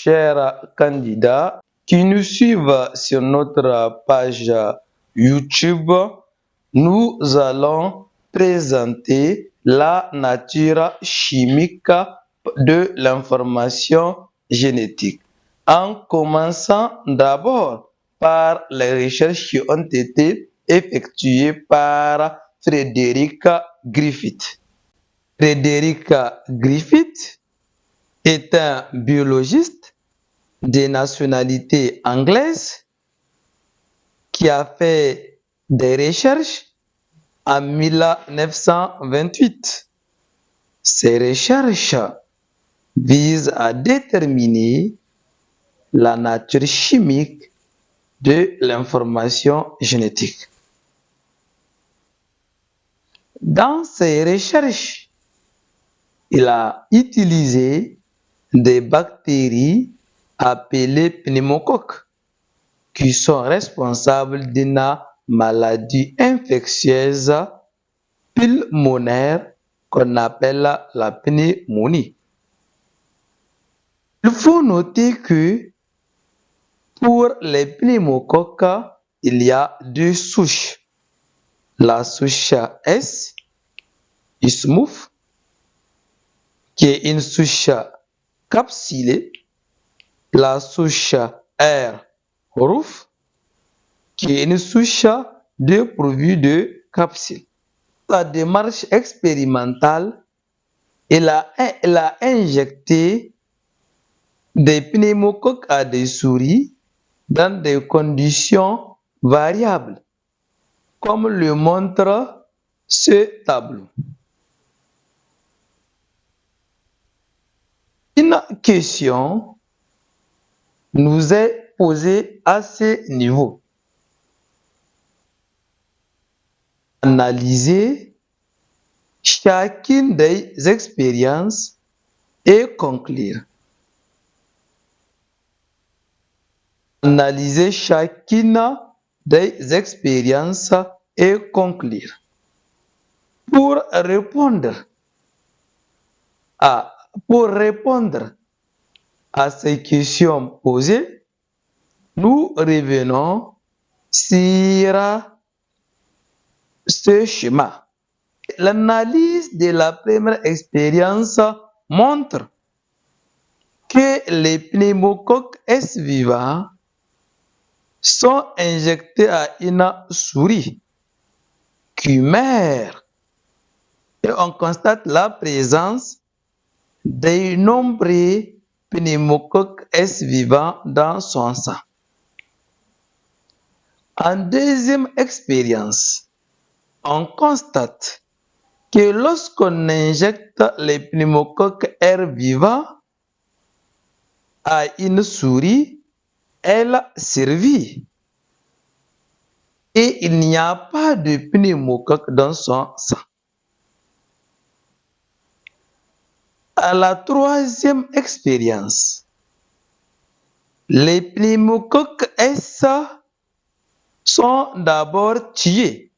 chers candidats qui nous suivent sur notre page YouTube, nous allons présenter la nature chimique de l'information génétique, en commençant d'abord par les recherches qui ont été effectuées par Frédéric Griffith. Frédéric Griffith est un biologiste de nationalité anglaise qui a fait des recherches en 1928. Ces recherches visent à déterminer la nature chimique de l'information génétique. Dans ces recherches, il a utilisé des bactéries appelées pneumocoques qui sont responsables d'une maladie infectieuse pulmonaire qu'on appelle la pneumonie. Il faut noter que pour les pneumocoques, il y a deux souches. La souche S, Ismuth, qui est une souche capsulée, la souche R, Ruf, qui est une souche dépourvue de capsule. La démarche expérimentale, elle a injecté des pneumocoques à des souris dans des conditions variables, comme le montre ce tableau. Une question nous est posée à ce niveau. Analyser chacune des expériences et conclure. Analyser chacune des expériences et conclure. Pour répondre à ces questions posées, nous revenons sur ce schéma. L'analyse de la première expérience montre que les pneumocoques S vivants sont injectés à une souris qui meurt et on constate la présence de nombreux pneumocoques S vivants dans son sang. En deuxième expérience, on constate que lorsqu'on injecte les pneumocoques R vivants à une souris, elle survit et il n'y a pas de pneumocoque dans son sang. À la troisième expérience, les pneumocoques S sont d'abord tués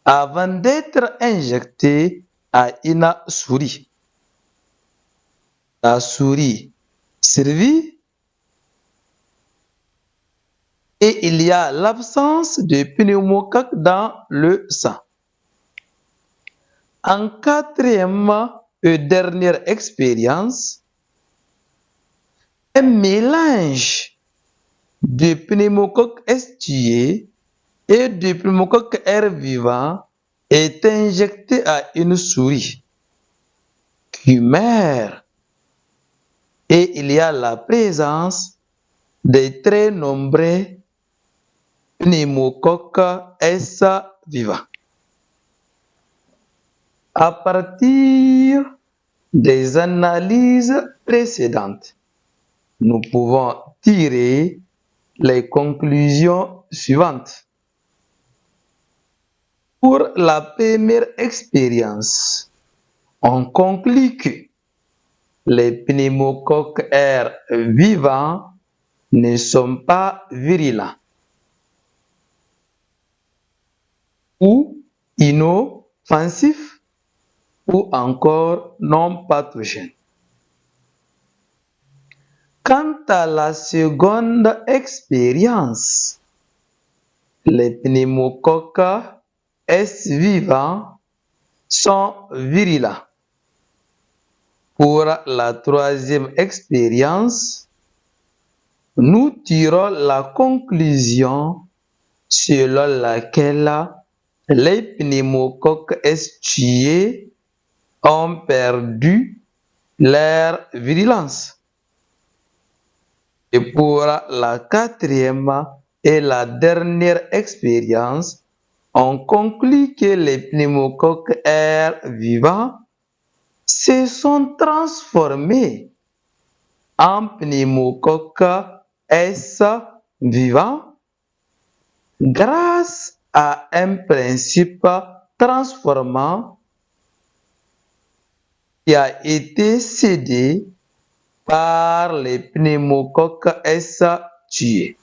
avant d'être injectés à une souris. La souris survit et il y a l'absence de pneumocoque dans le sang. En quatrième et dernière expérience, un mélange de pneumocoque S tués et de pneumocoque R vivant est injecté à une souris qui meurt et il y a la présence de très nombreux pneumocoques S vivants. À partir des analyses précédentes, nous pouvons tirer les conclusions suivantes. Pour la première expérience, on conclut que les pneumocoques R vivants ne sont pas virulents ou inoffensifs ou encore non pathogènes. Quant à la seconde expérience, les pneumocoques S vivants sont virulents. Pour la troisième expérience, nous tirons la conclusion selon laquelle les pneumocoques S tués ont perdu leur virulence. Et pour la quatrième et la dernière expérience, on conclut que les pneumocoques R vivants se sont transformés en pneumocoques S vivants grâce à un principe transformant qui a été cédé par les pneumocoques S tués.